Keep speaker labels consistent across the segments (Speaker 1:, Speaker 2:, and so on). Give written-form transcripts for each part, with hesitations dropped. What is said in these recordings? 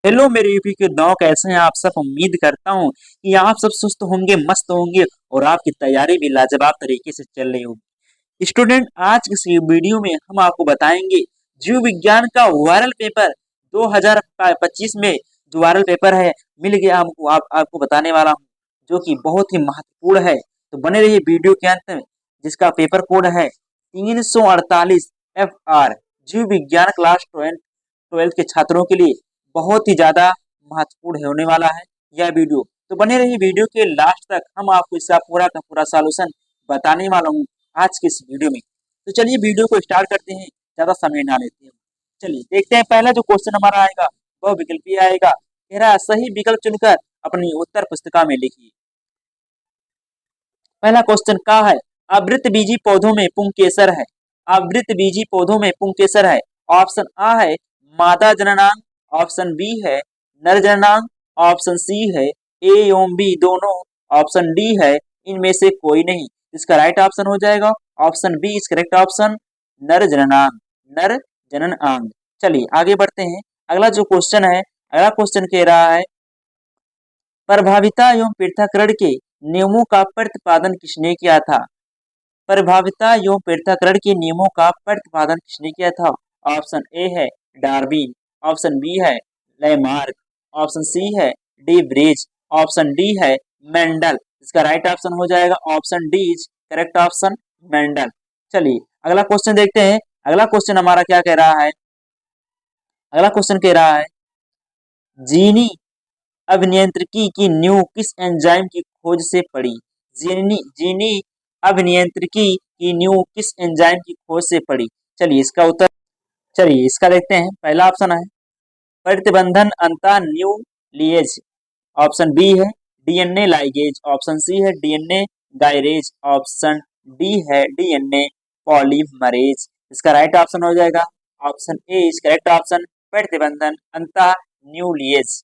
Speaker 1: Hello मेरे UP के गांव, कैसे हैं आप सब। उम्मीद करता हूं कि आप सब सुस्त होंगे, मस्त होंगे और आपकी तैयारी भी लाजवाब तरीके से चल रही होगी। स्टूडेंट, आज की इस वीडियो में हम आपको बताएंगे जीव विज्ञान का वायरल पेपर 2025 में जो वायरल पेपर है मिल गया हमको, आपको बताने वाला हूं, जो कि बहुत ही महत्वपूर्ण है। तो बने रहिए वीडियो के अंत में, जिसका पेपर कोड है 348 FR। जीव विज्ञान क्लास 12th के छात्रों के लिए बहुत ही ज्यादा महत्वपूर्ण होने वाला है यह वीडियो। तो बने रहिए वीडियो के लास्ट तक, हम आपको इसका पूरा का पूरा सॉल्यूशन बताने वाला हूँ आज के इस वीडियो में। तो चलिए वीडियो को स्टार्ट करते हैं, ज्यादा समय ना लेते हैं। चलिए देखते हैं, पहला जो क्वेश्चन हमारा आएगा वह विकल्पीय आएगा। कह रहा है सही विकल्प चुनकर अपनी उत्तर पुस्तिका में लिखिए। पहला क्वेश्चन क्या है? आवृतबीजी पौधों में पुंकेसर है। आवृतबीजी पौधों में पुंकेसर है। ऑप्शन आ है मादा जननांग, ऑप्शन बी है नर जननांग, ऑप्शन सी है ए एवं बी दोनों, ऑप्शन डी है इनमें से कोई नहीं। इसका राइट ऑप्शन हो जाएगा option B is correct option, नर जननांग, नर जनन अंग। चलिए आगे बढ़ते हैं। अगला जो क्वेश्चन है, अगला क्वेश्चन कह रहा है प्रभाविता एवं पृथक्करण के नियमों का प्रतिपादन किसने किया था? प्रभाविता एवं पृथक्करण के नियमों का प्रतिपादन किसने किया था? ऑप्शन ए है डार्विन, ऑप्शन बी है लेमार्क, ऑप्शन सी है डी ब्रिज, ऑप्शन डी है मेंडल। इसका राइट ऑप्शन हो जाएगा option D is correct option, Mendel. चलिए अगला क्वेश्चन देखते हैं। अगला क्वेश्चन हमारा क्या कह रहा है? अगला क्वेश्चन कह रहा है जीनी अभियांत्रिकी की नींव किस एंजाइम की खोज से पड़ी? जीनी जीनी अभियांत्रिकी की नींव किस एंजाइम की खोज से पड़ी? चलिए इसका उत्तर, चलिए इसका देखते हैं। पहला ऑप्शन है प्रतिबंधन अंतः न्यूक्लियेज, ऑप्शन बी है डीएनए लाइगेज, ऑप्शन सी है डीएनए गायरेज, ऑप्शन डी है डीएनए पॉलीमरेज। इसका राइट ऑप्शन हो जाएगा option A is correct option, प्रतिबंधन अंतः न्यूक्लियेज,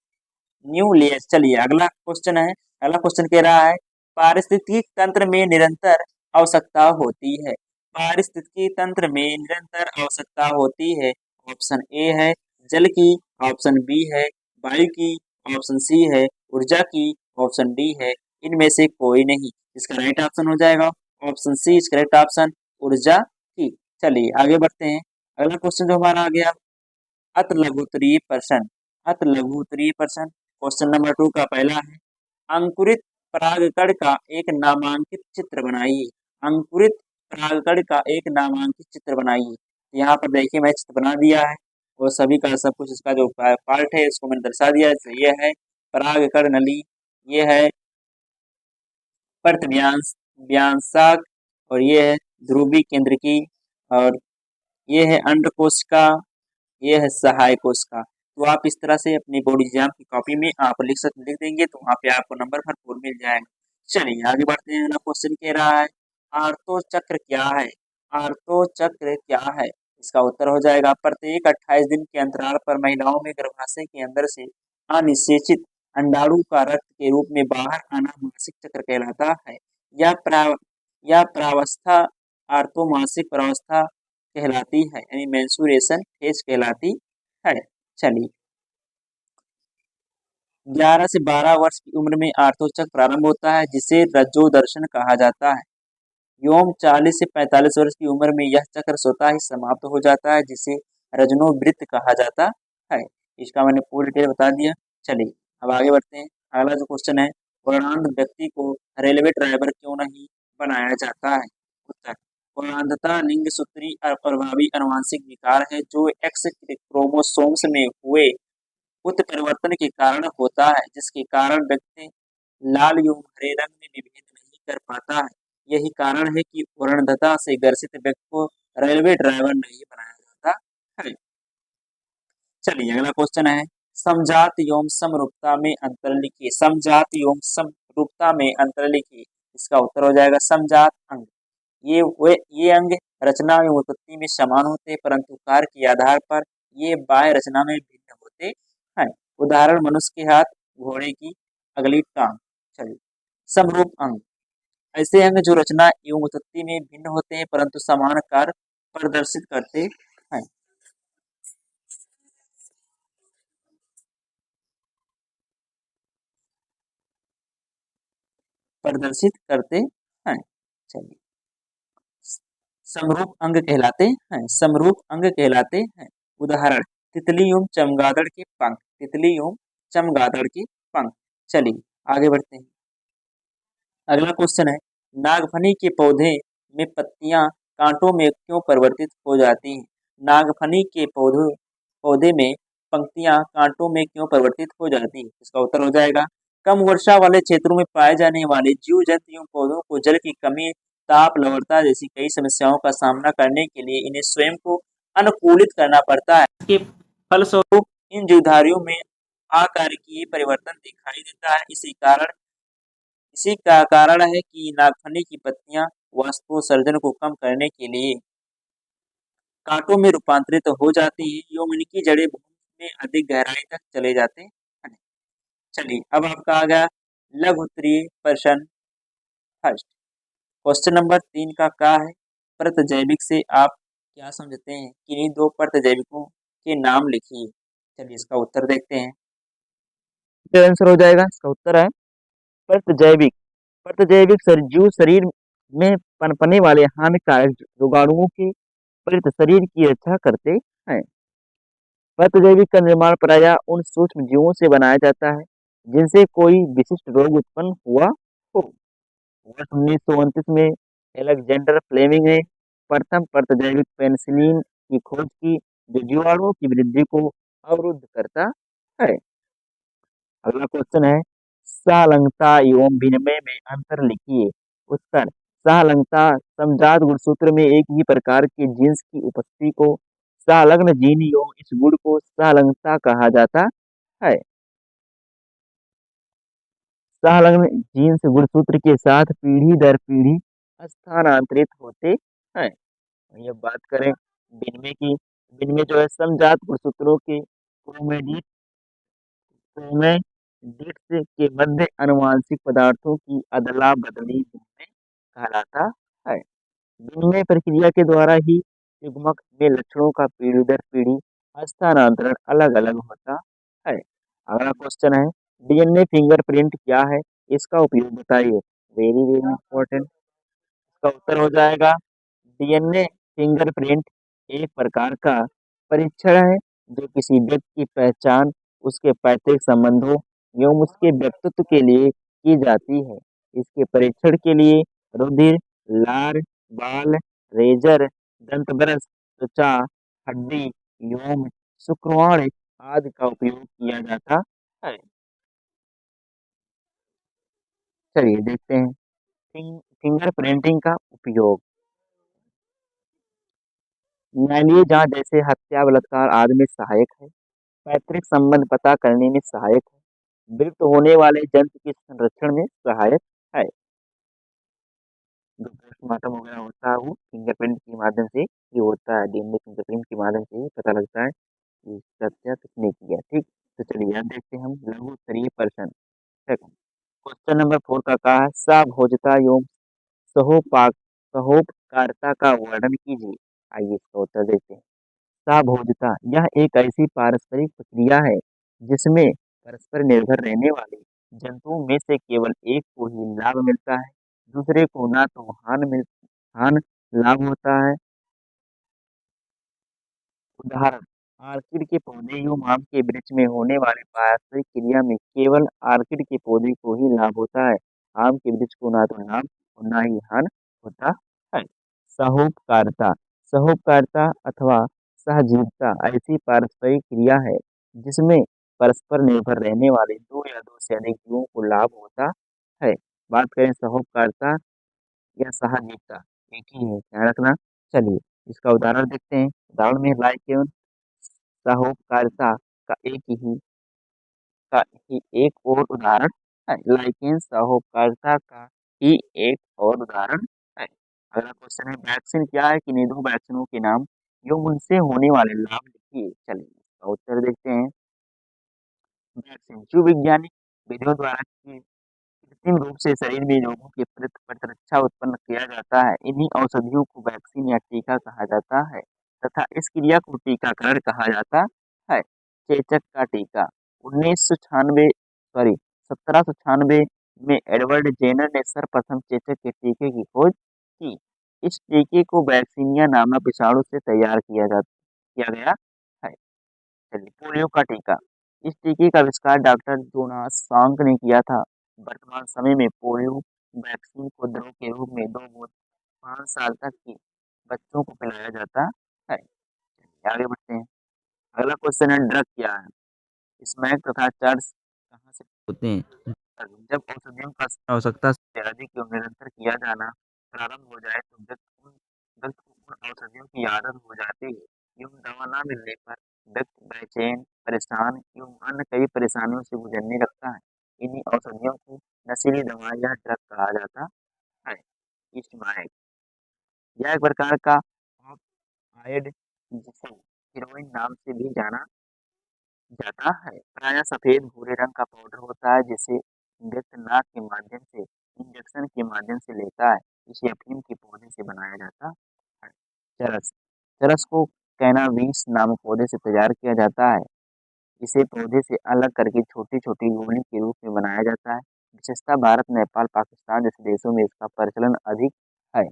Speaker 1: न्यूक्लियस। चलिए अगला क्वेश्चन है। अगला क्वेश्चन कह रहा है पारिस्थितिकी तंत्र में निरंतर आवश्यकता होती है। पारिस्थितिकी तंत्र में निरंतर आवश्यकता होती है। ऑप्शन ए है जल की, ऑप्शन बी है वायु की, ऑप्शन सी है ऊर्जा की, ऑप्शन डी है इनमें से कोई नहीं। इसका राइट ऑप्शन हो जाएगा option C is correct option, ऊर्जा की। चलिए आगे बढ़ते हैं। अगला क्वेश्चन जो हमारा आ गया अत लघुत्तरीय प्रश्न, अत लघुत्तरीय प्रश्न। क्वेश्चन नंबर 2 का पहला है अंकुरित परागकण का एक नामांकित चित्र बनाइए। अंकुरित परागकण का एक नामांकित चित्र बनाइए। यहाँ पर देखिए मैं चित्र बना दिया है और सभी का सब कुछ इसका जो पार्ट है इसको मैंने दर्शा दिया है। तो ये है परागकण नली, ये है प्रथव्यांश व्यांशाक, और ये है ध्रुवी केंद्रकी, और ये है अंड कोशिका, ये है सहायक कोशिका। तो आप इस तरह से अपनी बोर्ड एग्जाम की कॉपी में आप लिख देंगे तो वहाँ पे आपको नंबर भरपूर मिल जाएगा। चलिए आगे बढ़ते हैं। अगला क्वेश्चन कह रहा है आर्तो चक्र क्या है? आर्तो चक्र क्या है? इसका उत्तर हो जाएगा प्रत्येक 28 दिन के अंतराल पर महिलाओं में गर्भाशय के अंदर से अनिषेचित अंडाणु का रक्त के रूप में बाहर आना मासिक चक्र कहलाता है। यह प्रा यह प्रावस्था आर्तो मासिक प्रावस्था कहलाती है, यानी मेंस्ट्रुएशन फेज कहलाती है। चलिए 11 से 12 वर्ष की उम्र में आर्तोचक्र प्रारंभ होता है जिसे रजोदर्शन कहा जाता है। एवं 40 से 45 वर्ष की उम्र में यह चक्र स्वतः ही समाप्त हो जाता है जिसे रजनोवृत्त कहा जाता है। इसका मैंने पूरी डिटेल बता दिया। चलिए अब आगे बढ़ते हैं। अगला जो क्वेश्चन है वर्णांध व्यक्ति को रेलवे ड्राइवर क्यों नहीं बनाया जाता है? उत्तर वर्णांधता लिंग सूत्री अप्रभावी अनुवांशिक विकार है जो एक्स क्रोमोसोम्स में हुए उत्परिवर्तन के कारण होता है, जिसके कारण व्यक्ति लाल एवं हरे रंग में विभेद नहीं कर पाता है। यही कारण है कि वर्णतता से ग्रसित व्यक्ति को रेलवे ड्राइवर नहीं बनाया जाता है। चलिए अगला क्वेश्चन है समजात एवं समरूपता में अंतर लिखिए। समजात एवं समरूपता में अंतर लिखिए। इसका उत्तर हो जाएगा समजात अंग। ये अंग रचना एवं उत्पत्ति में समान होते हैं परंतु कार्य के आधार पर ये बाह्य रचना में भिन्न होते हैं। उदाहरण मनुष्य के हाथ, घोड़े की अगली टांग। चलिए समरूप अंग ऐसे अंग जो रचना एवं उत्पत्ति में भिन्न होते हैं परंतु समान कार्य प्रदर्शित करते हैं। प्रदर्शित करते हैं। चलिए, समरूप अंग कहलाते हैं, समरूप अंग कहलाते हैं। उदाहरण, तितली एवं चमगादड़ के पंख, तितली एवं चमगादड़ के पंख। चलिए आगे बढ़ते हैं। अगला क्वेश्चन है, नागफनी के पौधे में पत्तियां कांटों में क्यों परिवर्तित हो जाती हैं? नागफनी के पौधे में पंक्तियां कांटों में क्यों परिवर्तित हो जाती हैं? इसका उत्तर हो जाएगा, कम वर्षा वाले क्षेत्रों में पाए जाने वाले जीव जंतु एवं पौधों को जल की कमी, ताप, लवणता जैसी कई समस्याओं का सामना करने के लिए इन्हें स्वयं को अनुकूलित करना पड़ता है। इसके फलस्वरूप इन जीवधारियों में आकार की परिवर्तन दिखाई देता है। इसी का कारण है कि नागफनी की पत्तियां वाष्पोत्सर्जन को कम करने के लिए कांटों में रूपांतरित हो जाती है एवं इनकी जड़ें भूमि में अधिक गहराई तक चले जाते हैं। चलिए अब आपका आ गया लघु उत्तरीय प्रश्न फर्स्ट। क्वेश्चन नंबर 3 का क्या है, प्रतिजैविक से आप क्या समझते हैं? किन्हीं दो प्रतिजैविकों के नाम लिखिए। चलिए इसका उत्तर देखते हैं। आंसर हो जाएगा, इसका उत्तर है प्रतिजैविक। प्रतिजैविक जीव शरीर में पनपने वाले हानिकारक रोगाणुओं के परित शरीर की रक्षा करते हैं। प्रतिजैविक का निर्माण प्रायः उन सूक्ष्म जीवों से बनाया जाता है जिनसे कोई विशिष्ट रोग उत्पन्न हुआ हो। वर्ष 1929 में एलेक्जेंडर फ्लेमिंग ने प्रथम प्रतिजैविक पेनिसिलिन की खोज की, जो जीवाणुओं की वृद्धि को अवरुद्ध करता है। अगला क्वेश्चन है, सहलंगता एवं विनिमय में अंतर लिखिए। उत्तर, सहलंगता समजात गुणसूत्र में एक ही प्रकार के जीन्स की उपस्थिति को सहलग्न जीन एवं इस गुण को सहलंगता कहा जाता है। सहलग्न जीन्स गुणसूत्र के साथ पीढ़ी दर पीढ़ी स्थानांतरित होते हैं। ये बात करें विनिमय की, विनिमय जो है समजात गुणसूत्रों के क्रोमेटिड्स के मध्य आनुवंशिक पदार्थों की अदला बदली विनिमय कहलाता है। विनिमय प्रक्रिया के द्वारा ही युग्मक में लक्षणों का पीढ़ी दर पीढ़ी हस्तांतरण अलग अलग होता है। अगला क्वेश्चन है, डीएनए फिंगरप्रिंट क्या है? इसका उपयोग बताइए। Very very important. इसका उत्तर हो जाएगा, डीएनए फिंगरप्रिंट एक प्रकार का परीक्षण है जो किसी व्यक्ति की पहचान उसके पैतृक संबंधों एवं उसके व्यक्तित्व के लिए की जाती है। इसके परीक्षण के लिए रुधिर, लार, बाल, रेजर, दंत ब्रश, त्वचा, हड्डी एवं शुक्राणु आदि का उपयोग किया जाता है। चलिए देखते हैं फिंगर प्रिंटिंग का उपयोग। न्यायालयीय जांच जैसे हत्या, बलात्कार आदि में सहायक है। पैतृक संबंध पता करने में सहायक है। विलुप्त होने वाले जंतु के संरक्षण में सहायक है। जो पोस्टमार्टम वगैरह होता है वो फिंगरप्रिंट के माध्यम से ये होता है, डीएनए फिंगरप्रिंट के माध्यम से ही पता लगता है कि हत्या किसने किया। ठीक, तो चलिए अब देखते हैं हम लघु उत्तरीय प्रश्न। क्वेश्चन नंबर 4 का कहा है, सहभोज्यता एवं सहोपकारिता का वर्णन कीजिए। आइए इसका उत्तर देते हैं। सहभोज्यता यह एक ऐसी पारस्परिक प्रक्रिया है जिसमें परस्पर निर्भर रहने वाले जंतुओं में से केवल एक को ही लाभ मिलता है, दूसरे को ना तो हान लाभ होता है। उदाहरण, आर्किड के पौधे एवं आम के वृक्ष में होने वाली पारस्परिक क्रिया में केवल आर्किड के पौधे को ही लाभ होता है, आम के वृक्ष को ना तो लाभ और ना ही हानि होता है। सहोपकारिता, सहोपकारिता अथवा सहजीविता ऐसी पारस्परिक क्रिया है जिसमें परस्पर निर्भर रहने वाले दो या दो से अधिक जीवों को लाभ होता है। बात करें सहोपकारिता या सहजीविता, एक ही है, ध्यान रखना। चलिए इसका उदाहरण देखते हैं। उदाहरण में लाइकेन सहोपकारिता का एक और उदाहरण है। लाइकेन सहोपकारिता का ही एक और उदाहरण है। अगला क्वेश्चन है, वैक्सीन क्या है? कि दो वैक्सीनों के नाम एवं उनसे होने वाले लाभ लिखिए। चलिए इसका उत्तर देखते हैं। वैक्सीन जीव वैज्ञानिक विधियों द्वारा कृत्रिम रूप से शरीर में रोगों की प्रतिरक्षा उत्पन्न किया जाता है। इन्हीं औषधियों को वैक्सीन या टीका कहा जाता है तथा इस क्रिया को टीकाकरण कहा जाता है। चेचक का टीका 1996 1796 में एडवर्ड जेनर ने सर्वप्रथम चेचक के टीके की खोज की। इस टीके को वैक्सीनिया नामक विषाणु से तैयार किया गया है। चलिए, पोलियो का टीका। इस टीके का आविष्कार डॉक्टर जोनास सांक ने किया था। वर्तमान समय में पोलियो वैक्सीन को द्रव के रूप में 2 बूंद 5 साल तक के बच्चों को पिलाया जाता है। चलिए, आगे बढ़ते हैं। अगला क्वेश्चन है, ड्रग क्या है? स्मैक तथा चर्च कहाँ से होते हैं? जब औषधियों का आवश्यकता से अधिक एवं निरंतर किया जाना प्रारंभ हो जाए तो व्यक्ति को उन औषधियों की आदत हो जाती है एवं दवा न मिलने पर व्यक्ति बेचैन, परेशान एवं अन्य कई परेशानियों से गुजरने लगता है। इन्हीं औषधियों को नशीली दवा या ड्रग कहा जाता है। स्मैक यह एक प्रकार का ऑपियाइड जिसे हेरोइन नाम से भी जाना जाता है। प्रायः सफेद भूरे रंग का पाउडर होता है जिसे व्यक्ति नाक के माध्यम से इंजेक्शन के माध्यम से लेता है। इसे अफीम के पौधे से बनाया जाता है। चरस चरस को कैनाबीस नामक पौधे से तैयार किया जाता है। इसे पौधे से अलग करके छोटी छोटी गोली के रूप में बनाया जाता है। विशेषतः भारत, नेपाल, पाकिस्तान जैसे देशों में इसका प्रचलन अधिक है।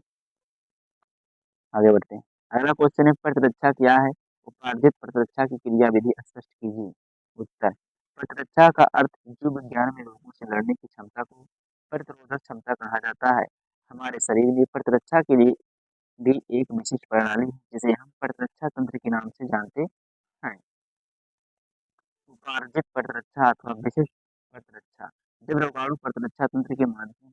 Speaker 1: आगे बढ़ते हैं। अगला क्वेश्चन है, प्रतिरक्षा क्या है? उपार्जित प्रतिरक्षा की क्रिया विधि स्पष्ट कीजिए। उत्तर, प्रतिरक्षा का अर्थ जीव विज्ञान में रोगों से लड़ने की क्षमता को प्रतिरोधक क्षमता कहा जाता है। हमारे शरीर में प्रतिरक्षा के लिए भी एक विशिष्ट प्रणाली है जिसे हम प्रतिरक्षा तंत्र के नाम से जानते हैं। उपार्जित प्रतिरक्षा अथवा विशिष्ट प्रतिरक्षा, जब रोगाणु प्रतिरक्षा तंत्र के माध्यम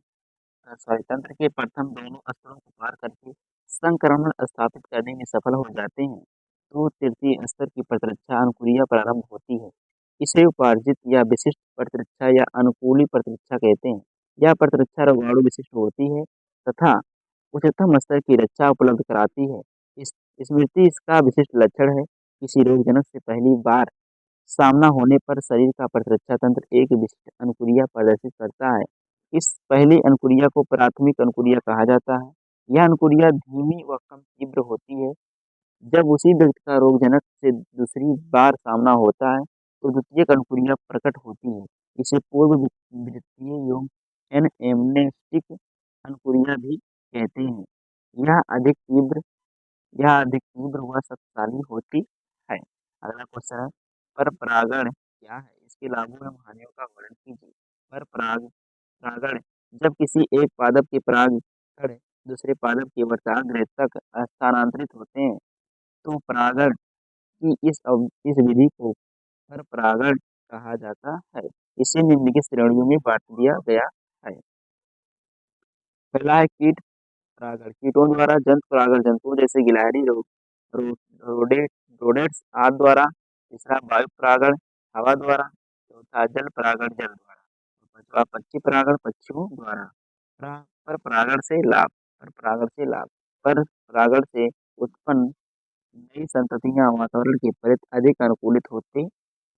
Speaker 1: सॉरी तंत्र के प्रथम दोनों स्तरों को पार करके संक्रमण स्थापित करने में सफल हो जाते हैं तो तृतीय स्तर की प्रतिरक्षा अनुक्रिया प्रारंभ होती है। इसे उपार्जित या विशिष्ट प्रतिरक्षा या अनुकूली प्रतिरक्षा कहते हैं। यह प्रतिरक्षा रोगाणु विशिष्ट होती है तथा उच्चतम स्तर की रक्षा उपलब्ध कराती है। इस स्मृति इसका विशिष्ट लक्षण है। किसी रोगजनक से पहली बार सामना होने पर शरीर का प्रतिरक्षा तंत्र एक विशिष्ट अनुक्रिया प्रदर्शित करता है। इस पहली अनुक्रिया को प्राथमिक अनुक्रिया कहा जाता है। यह अनुक्रिया धीमी व कम तीव्र होती है। जब उसी व्यक्ति का रोगजनक से दूसरी बार सामना होता है तो द्वितीयक अनुक्रिया प्रकट होती है। इसे पूर्व वृत्तीय एवं एनेम्नेस्टिक अनुक्रिया भी कहते हैं। यह अधिक तीव्र व शक्तिशाली होती है। अगला क्वेश्चन है, पर परागण क्या है? इसके लाभों एवं हानियों का वर्णन कीजिए। पर परागण जब किसी एक पादप के परागकण दूसरे पादप के वर्तागृह तक स्थानांतरित होते हैं तो परागण की इस विधि को पर परागण कहा जाता है। इसे निम्नलिखित श्रेणियों में बांट दिया गया है। पहला है कीट परागण। कीटों द्वारा जंतु परागण जंतुओं जैसे गिलहरी, रोडेट रोडेट्स आदि द्वारा। तीसरा वायु परागण हवा द्वारा। चौथा जल परागण जल द्वारा। पांचवा पक्षी परागण पक्षियों द्वारा। पर परागण से लाभ पर परागण से उत्पन्न नई संततियां वातावरण के प्रति अधिक अनुकूलित होते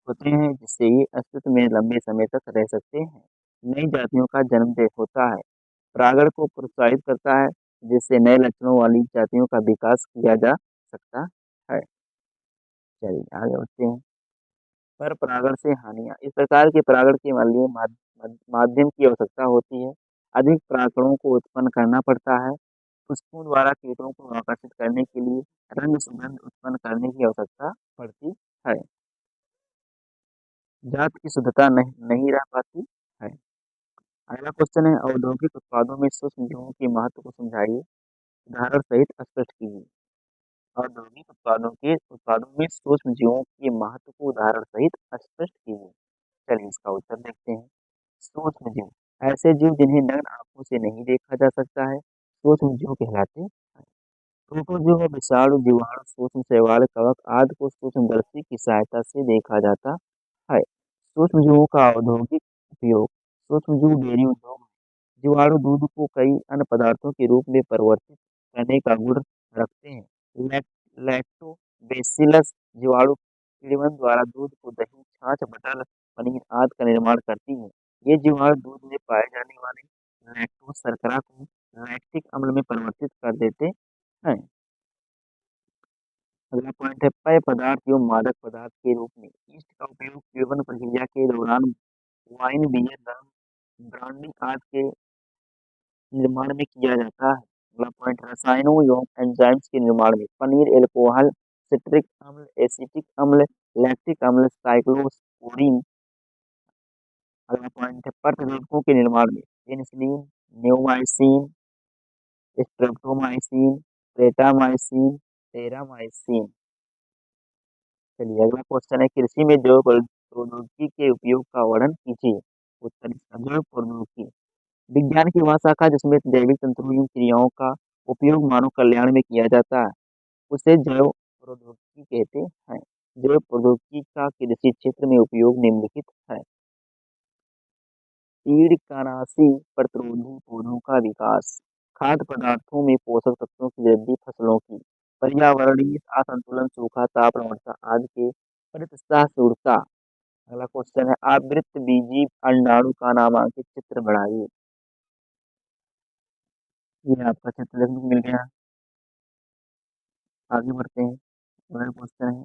Speaker 1: होते हैं जिससे ये अस्तित्व में लंबे समय तक रह सकते हैं। नई जातियों का जन्म दे होता है। परागण को प्रोत्साहित करता है जिससे नए लक्षणों वाली जातियों का विकास किया जा सकता है। चलिए, आगे बढ़ते हैं। पर परागण से हानियां, इस प्रकार के परागण के लिए माध्यम की आवश्यकता होती है। अधिक परागणों को उत्पन्न करना पड़ता है। पुष्पों द्वारा कीटों को आकर्षित करने के लिए रंग सुगंध उत्पन्न करने की आवश्यकता पड़ती है। जात की शुद्धता नहीं रह पाती है। अगला क्वेश्चन है, औद्योगिक उत्पादों में सूक्ष्म जीवों के महत्व को समझाइए, उदाहरण सहित स्पष्ट कीजिए। औद्योगिक उत्पादों में सूक्ष्म जीवों के महत्व को उदाहरण सहित स्पष्ट कीजिए। चलिए, इसका उत्तर देखते हैं। सूक्ष्म जीव ऐसे जीव जिन्हें नग्न आंखों से नहीं देखा जा सकता है, सूक्ष्म जीव कहलाते हैं। प्रोटोजोआ, विषाणु, जीवाणु, सूक्ष्म शैवाल, कवक आदि को सूक्ष्मदर्शी की सहायता से देखा जाता है। सूक्ष्मजीवों का औद्योगिक उपयोग, सूक्ष्मजीव डेयरी उद्योग में जीवाणु दूध को कई अन्य पदार्थों के रूप में परिवर्तित करने का गुण रखते हैं। लैक्टोबैसिलस जीवाणु किण्वन द्वारा दूध को दही, छाछ, बटर, पनीर आदि का निर्माण करती है। ये जीवाणु दूध में पाए जाने वाले लैक्टोज शर्करा को लैक्टिक अम्ल में परिवर्तित कर देते हैं। अगला पॉइंट है, पेय पदार्थ एवं मादक पदार्थ के रूप में ईस्ट का उपयोग किण्वन प्रक्रिया के दौरान वाइन, बियर, रम ब्रांडिंग आज के निर्माण में किया जाता है। अगला पॉइंट, रसायनों एवं एंजाइम्स के निर्माण में पनीर, एल्कोहल, सिट्रिक अम्ल, एसिटिक अम्ल, लैक्टिक अम्ल, साइक्लोस्पोरीन। अगला पॉइंट है प्रतिरोधकों के निर्माण में पेनिसिलिन, नियोमाइसिन, स्ट्रेप्टोमाइसिन, प्रेटामाइसिन, टेरामाइसिन। चलिए अगला क्वेश्चन है, कृषि में जैव प्रौद्योगिकी के उपयोग का वर्णन कीजिए। उत्तर इसका जैव प्रौद्योगिकी विज्ञान की वह शाखा जिसमें जैविक तंत्रों एवं क्रियाओं का उपयोग मानव कल्याण में किया जाता है, उसे जैव प्रौद्योगिकी कहते हैं। जैव प्रौद्योगिकी का कृषि क्षेत्र में उपयोग निम्नलिखित है। कीटनाशी प्रतिरोधी पौधों का विकास, खाद्य पदार्थों में पोषक तत्वों की वृद्धि, फसलों की पर्यावरणीय असंतुलन, सूखा, ताप, प्रवणता आदि के प्रतिशाश्रुतता। अगला क्वेश्चन है, आवृत्त बीजी अंडाणु का नामांकित चित्र बनाइए। ये आपका चित्र देखने को मिल गया। आगे बढ़ते हैं। अगला क्वेश्चन है,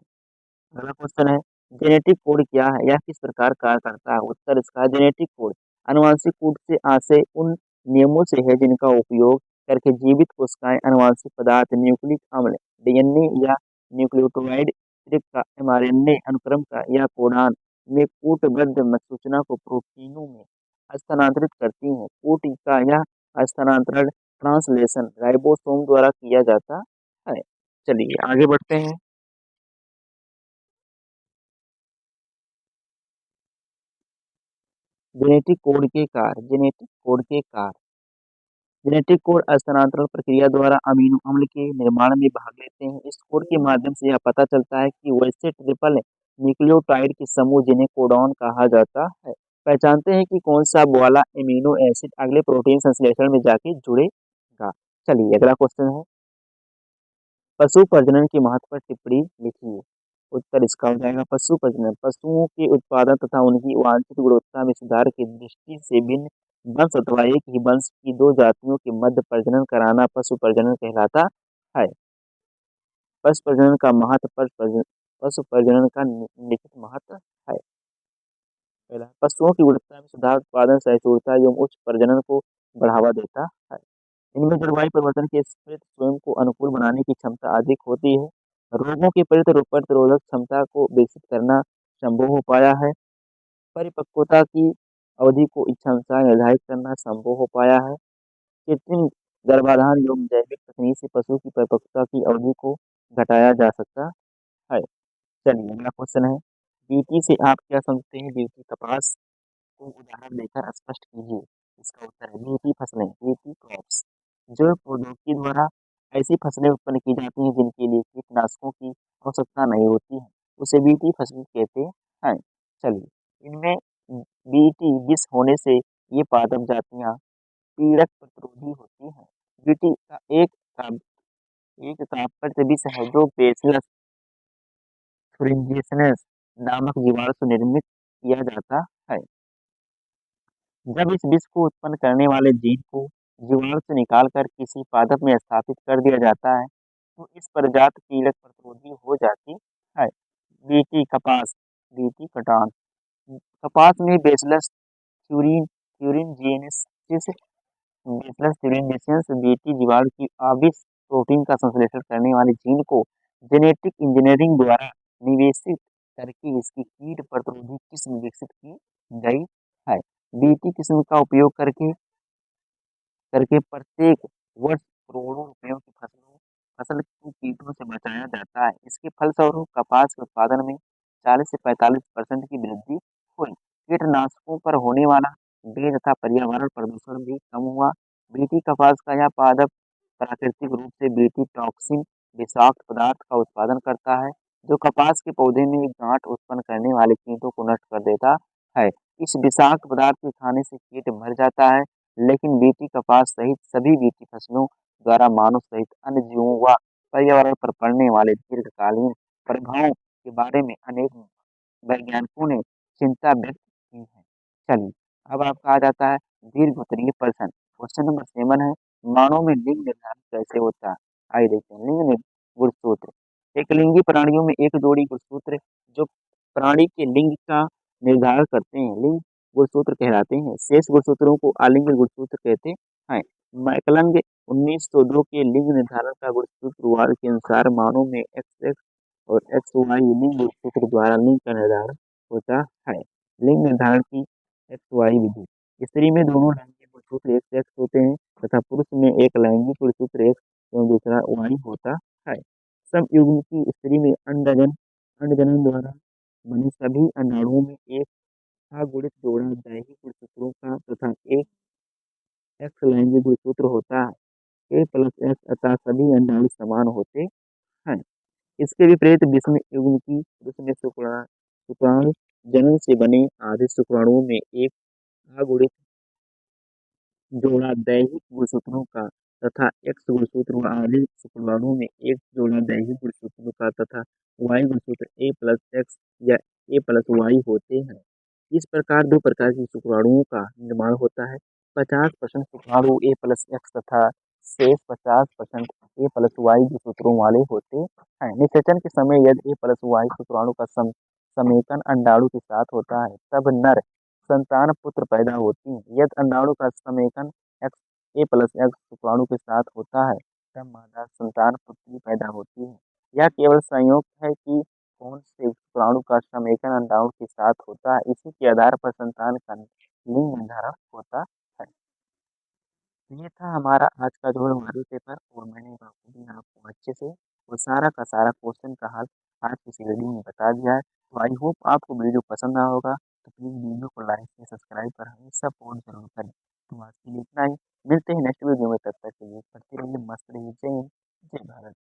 Speaker 1: अगला क्वेश्चन है, जेनेटिक कोड क्या है, यह किस प्रकार कार्य करता है। उत्तर इसका है, जेनेटिक कोड अनुवांशिक कोड से आशय उन नियमों से है जिनका उपयोग करके जीवित कोशिकाएं अनुवांशिक पदार्थ, न्यूक्लिक अम्ल, डीएनए या न्यूक्लियोटाइड का, एमआरएनए अनुक्रम का या कोडान में कूटबद्ध सूचना को प्रोटीनों में हस्तांतरित करती हैं। कूट का यह हस्तांतरण ट्रांसलेशन राइबोसोम द्वारा किया जाता है। चलिए आगे बढ़ते हैं। जेनेटिक कोड के कार्य, जेनेटिक कोड स्थानांतरण प्रक्रिया द्वारा अमीनो अम्ल के निर्माण में भाग लेते हैं। इस कोड के माध्यम से यह पता चलता है कि वैसे ट्रिपल न्यूक्लियोटाइड के समूह जिन्हें कोडॉन कहा जाता है पहचानते हैं कि कौन सा वाला एमिनो एसिड अगले प्रोटीन संश्लेषण में जाके जुड़ेगा। चलिए अगला क्वेश्चन है, पशु प्रजनन के महत्व पर टिप्पणी लिखिए। उत्तर इसका हो जाएगा, पशु प्रजनन पशुओं के उत्पादन तथा उनकी वांछित गुणवत्ता में सुधार की दृष्टि से भिन्न वंश अथवा एक ही वंश की दो जातियों के मध्य प्रजनन कराना पशु प्रजनन कहलाता है। पशु प्रजनन का महत्व, पशु प्रजनन का निम्नलिखित महत्व है। पहला, पशुओं की गुणवत्ता में सुधार, उत्पादन सहिष्णुता एवं उच्च प्रजनन को बढ़ावा देता है। इनमें जलवायु परिवर्तन के स्थिति स्वयं को अनुकूल बनाने की क्षमता अधिक होती है। रोगों के प्रतिरोधक क्षमता को विकसित करना संभव हो पाया है। परिपक्वता की अवधि को इच्छानुसार निर्धारित करना संभव हो पाया है। कृत्रिम गर्भाधान एवं जैविक तकनीक से पशु की परिपक्वता की अवधि को घटाया जा सकता है। चलिए अगला क्वेश्चन है, बीटी से आप क्या समझते हैं। बीटी कपास को उदाहरण देकर स्पष्ट कीजिए। इसका उत्तर है बीटी फसलें, बीटी क्रॉप्स। जो प्रौद्योगिकी द्वारा ऐसी फसलें उत्पन्न की जाती हैं जिनके लिए कीटनाशकों की आवश्यकता नहीं होती है, उसे बीटी फसल कहते हैं। चलिए, इनमें बीटी विष होने से ये पादप जातियां पीड़क प्रतिरोधी होती हैं। बीटी का एक तात्पर्य विष है जो बेसिलस thuringiensis नामक जीवाणु से निर्मित किया जाता है। जब इस विष को उत्पन्न करने वाले जीन को जीवाणु से निकालकर किसी पादप में स्थापित कर दिया जाता है तो इस प्रजाति पीड़क प्रतिरोधी हो जाती है। बीटी कपास, बीटी कटान, कपास में bacillus thuringiensis bacillus thuringiensis BT जीवाणु की आविष प्रोटीन का संश्लेषण करने वाले जीन को जेनेटिक इंजीनियरिंग द्वारा निवेशित करके इसकी कीट प्रतिरोधी किस्म विकसित की गई है। बीटी किस्म का उपयोग करके करके प्रत्येक वर्ष करोड़ों रुपयों की फसल को कीटों से बचाया जाता है। इसके फलस्वरूप कपास के उत्पादन में 40 से 45% की वृद्धि हुई। कीटनाशकों पर होने वाला व्यय तथा पर्यावरण प्रदूषण भी कम हुआ। बीटी कपास का यह पादप प्राकृतिक रूप से बीटी टॉक्सिन विषाक्त पदार्थ का उत्पादन करता है जो कपास के पौधे में गांठ उत्पन्न करने वाले कीटों को नष्ट कर देता है। इस विषाक्त पदार्थ के खाने से कीट मर जाता है, लेकिन बीटी कपास सहित सभी बीटी फसलों द्वारा मानव सहित अन्य जीवों व पर्यावरण पर पड़ने वाले दीर्घकालीन प्रभावों के बारे में अनेक वैज्ञानिकों ने चिंता व्यक्त की है। चलिए अब आपका आ जाता है दीर्घ उत्तरीय प्रश्न। क्वेश्चन नंबर 7 है, मानव में लिंग निर्धारण कैसे होता है। आइए देखते हैं। गुणसूत्र, एक लिंगी प्राणियों में एक जोड़ी गुणसूत्र जो प्राणी के लिंग का निर्धारण करते हैं। लिंग गुणसूत्र कहलाते हैं। शेष गुणसूत्रों को आलिंग गुणसूत्र कहते हैं। मैकलंग 1902 के लिंग निर्धारण का गुणसूत्रवाद के अनुसार मानव में एक्स एक्स और एक्स वाई लिंग गुणसूत्र द्वारा लिंग का निर्धारण होता है। लिंग निर्धारण की एक्स वाई विधि। स्त्री में दोनों लैंगिक गुणसूत्र एक्स एक्स होते हैं तथा पुरुष में एक लैंगिक गुणसूत्र एक्स एवं दूसरा वाई होता है। समयुग्म की स्त्री में अंडजनन द्वारा बने सभी अंडाणुओं में एक अगुणित जोड़ा दैहिक गुणसूत्रों का तथा एक एक्स लैंगिक गुणसूत्र होता है। ए प्लस एक्स अतः सभी अंडाणु समान होते हैं। इसके विपरीत विषम युग्म की पुरुष में शुक्राणु जनन से बने आधे शुक्राणुओं में एक अगुणित जोड़ा दैहिक गुणसूत्रों का तथा एक्स गुणसूत्र व आधे शुक्राणुओं में एक जोड़ा दैहिक गुणसूत्रों का तथा वाई गुणसूत्र ए प्लस एक्स या ए प्लस वाई होते हैं। इस प्रकार दो प्रकार के शुक्राणुओं का निर्माण होता है। 50% शुक्राणु ए प्लस एक्स तथा शेष 50% ए प्लस वाई गुणसूत्रों वाले होते हैं। निषेचन के समय यदि ए प्लस वाई शुक्राणु का समेकन अंडाणु के साथ होता है तब नर संतान पुत्र पैदा होती है। यदि अंडाणु का समेकन एक्स ए प्लस एक्स शुक्राणु के साथ होता है तब मादा संतान पुत्री पैदा होती है। यह केवल संयोग है कि कौन से शुक्राणु का समेकन अंडाणु के साथ होता है, इसी के आधार पर संतान का लिंग निर्धारण होता है। ये था हमारा आज का जो है हमारे पेपर और मैंने बखूबी आपको अच्छे से वो सारा का सारा क्वेश्चन का हल आज की इस वीडियो में बता दिया है। तो आई होप आपको वीडियो पसंद आया होगा। तो प्लीज़ वीडियो को लाइक से सब्सक्राइब कर हमें सपोर्ट जरूर करें। तो आज के लिए इतना ही, मिलते हैं नेक्स्ट वीडियो में, तब तक के लिए पढ़ते रहिए, मस्त रहिए। जय हिंद, जय भारत।